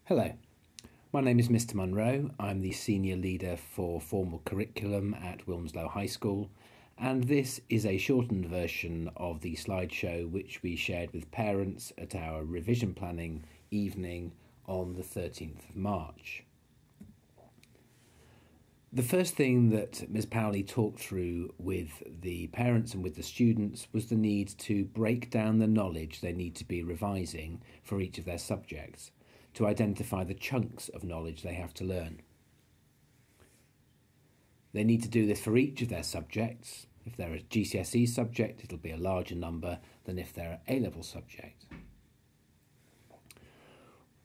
Hello, my name is Mr. Munro. I'm the Senior Leader for Formal Curriculum at Wilmslow High School, and this is a shortened version of the slideshow which we shared with parents at our revision planning evening on the 13th of March. The first thing that Ms. Powley talked through with the parents and with the students was the need to break down the knowledge they need to be revising for each of their subjects, to identify the chunks of knowledge they have to learn. They need to do this for each of their subjects. If they're a GCSE subject, it'll be a larger number than if they're an A-level subject.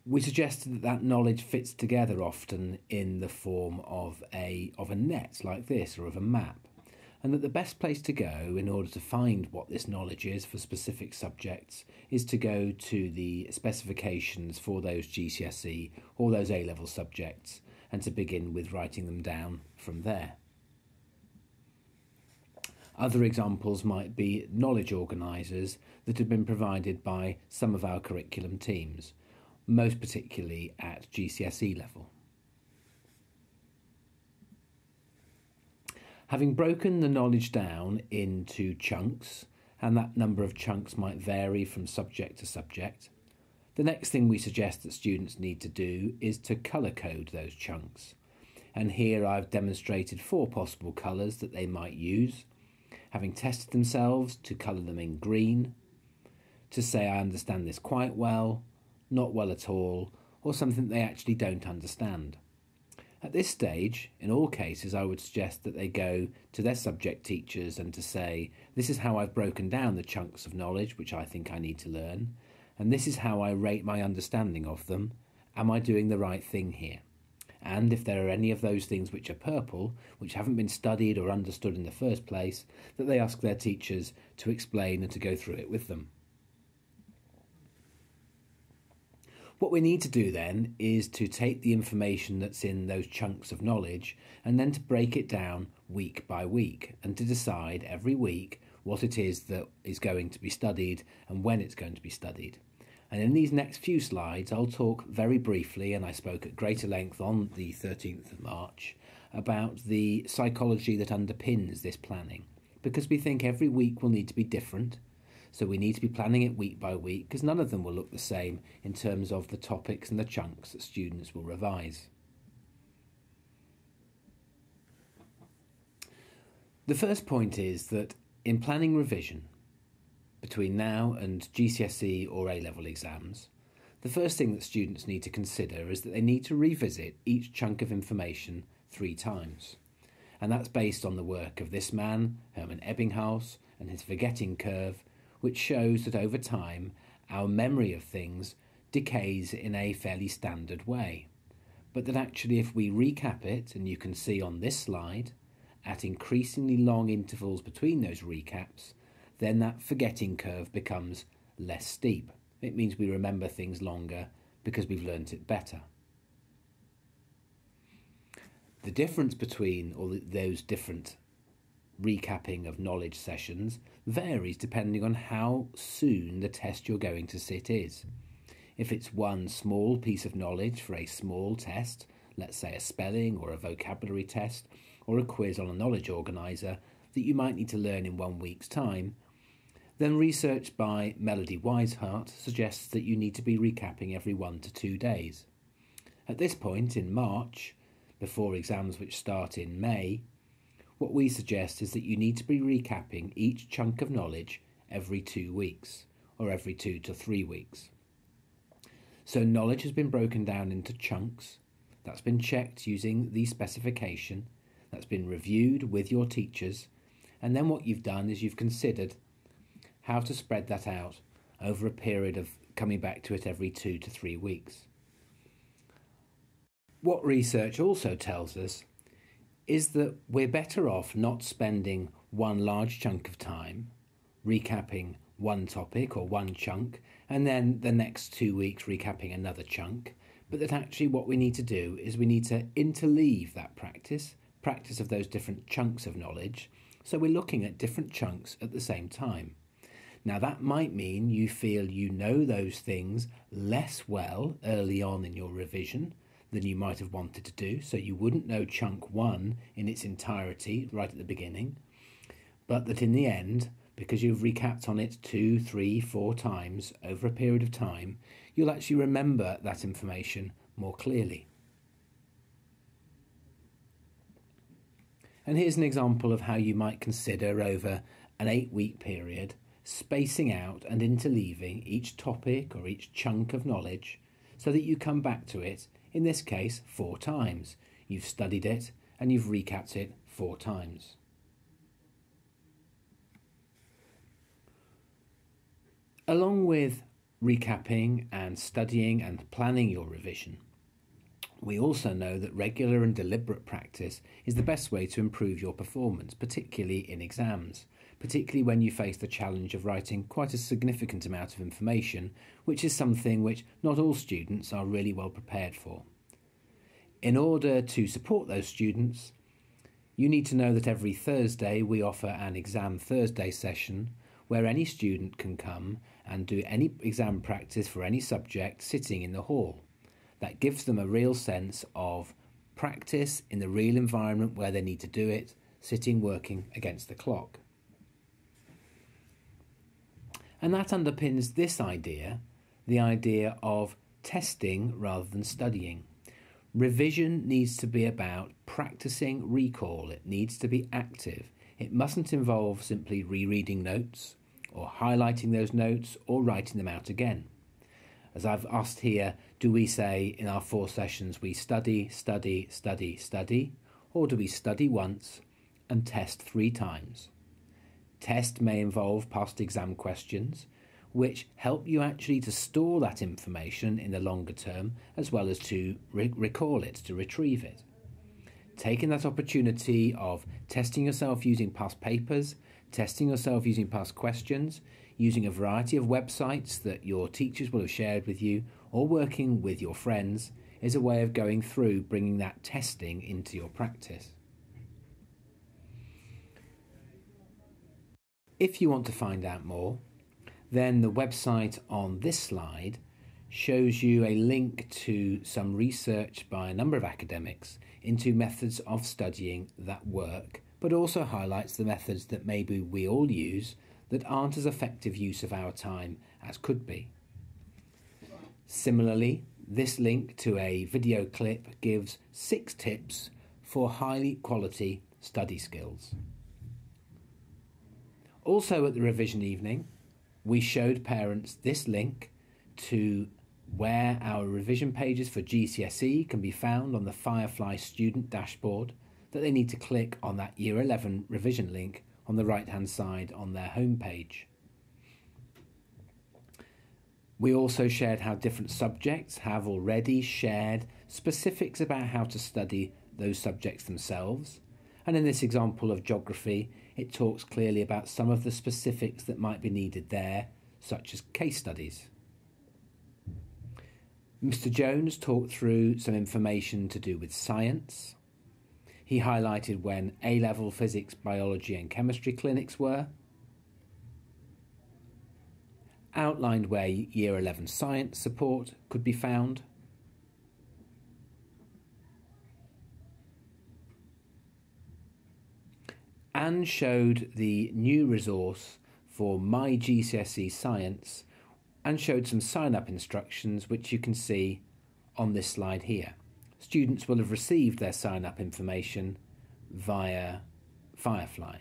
We suggested that knowledge fits together often in the form of a net like this, or of a map, and that the best place to go in order to find what this knowledge is for specific subjects is to go to the specifications for those GCSE or those A-level subjects and to begin with writing them down from there. Other examples might be knowledge organisers that have been provided by some of our curriculum teams, most particularly at GCSE level. Having broken the knowledge down into chunks, and that number of chunks might vary from subject to subject, the next thing we suggest that students need to do is to colour code those chunks. And here I've demonstrated 4 possible colours that they might use, having tested themselves to colour them in green, to say I understand this quite well, not well at all, or something they actually don't understand. At this stage, in all cases, I would suggest that they go to their subject teachers and to say, this is how I've broken down the chunks of knowledge which I think I need to learn, and this is how I rate my understanding of them. Am I doing the right thing here? And if there are any of those things which are purple, which haven't been studied or understood in the first place, that they ask their teachers to explain and to go through it with them. What we need to do then is to take the information that's in those chunks of knowledge and then to break it down week by week and to decide every week what it is that is going to be studied and when it's going to be studied. And in these next few slides I'll talk very briefly, and I spoke at greater length on the 13th of March, about the psychology that underpins this planning, because we think every week will need to be different. So we need to be planning it week by week, because none of them will look the same in terms of the topics and the chunks that students will revise. The first point is that in planning revision, between now and GCSE or A-level exams, the first thing that students need to consider is that they need to revisit each chunk of information 3 times. And that's based on the work of this man, Hermann Ebbinghaus, and his forgetting curve, which shows that over time our memory of things decays in a fairly standard way. But that actually if we recap it, and you can see on this slide, at increasingly long intervals between those recaps, then that forgetting curve becomes less steep. It means we remember things longer because we've learnt it better. The difference between all those different recapping of knowledge sessions varies depending on how soon the test you're going to sit is. If it's one small piece of knowledge for a small test, let's say a spelling or a vocabulary test or a quiz on a knowledge organiser that you might need to learn in 1 week's time, then research by Melody Wiseheart suggests that you need to be recapping every 1 to 2 days. At this point in March, before exams which start in May, what we suggest is that you need to be recapping each chunk of knowledge every 2 weeks, or every 2 to 3 weeks. So knowledge has been broken down into chunks, that's been checked using the specification, that's been reviewed with your teachers, and then what you've done is you've considered how to spread that out over a period of coming back to it every 2 to 3 weeks. What research also tells us is that we're better off not spending one large chunk of time recapping one topic or one chunk and then the next 2 weeks recapping another chunk, but that actually what we need to do is we need to interleave that practice of those different chunks of knowledge, so we're looking at different chunks at the same time. Now that might mean you feel you know those things less well early on in your revision than you might have wanted to do, so you wouldn't know chunk 1 in its entirety right at the beginning, but that in the end, because you've recapped on it 2, 3, 4 times over a period of time, you'll actually remember that information more clearly. And here's an example of how you might consider over an 8-week period spacing out and interleaving each topic or each chunk of knowledge so that you come back to it, in this case 4 times. You've studied it and you've recapped it 4 times. Along with recapping and studying and planning your revision, we also know that regular and deliberate practice is the best way to improve your performance, particularly in exams, particularly when you face the challenge of writing quite a significant amount of information, which is something which not all students are really well prepared for. In order to support those students, you need to know that every Thursday we offer an Exam Thursday session where any student can come and do any exam practice for any subject sitting in the hall. That gives them a real sense of practice in the real environment where they need to do it, sitting working against the clock. And that underpins this idea, the idea of testing rather than studying. Revision needs to be about practicing recall. It needs to be active. It mustn't involve simply rereading notes or highlighting those notes or writing them out again. As I've asked here, do we say in our 4 sessions we study, study, study, study, or do we study once and test 3 times? Test may involve past exam questions, which help you actually to store that information in the longer term, as well as to recall it, to retrieve it. Taking that opportunity of testing yourself using past papers, testing yourself using past questions, using a variety of websites that your teachers will have shared with you, or working with your friends, is a way of going through bringing that testing into your practice. If you want to find out more, then the website on this slide shows you a link to some research by a number of academics into methods of studying that work, but also highlights the methods that maybe we all use that aren't as effective use of our time as could be. Similarly, this link to a video clip gives 6 tips for high quality study skills. Also at the revision evening, we showed parents this link to where our revision pages for GCSE can be found on the fireflystudent dashboard, that they need to click on that Year 11 revision link on the right hand side on their home page. We also shared how different subjects have already shared specifics about how to study those subjects themselves, and in this example of geography it talks clearly about some of the specifics that might be needed there, such as case studies. Mr. Jones talked through some information to do with science. He highlighted when A-level physics, biology and chemistry clinics were, outlined where Year 11 science support could be found, and showed the new resource for My GCSE Science, and showed some sign-up instructions which you can see on this slide here. Students will have received their sign-up information via Firefly.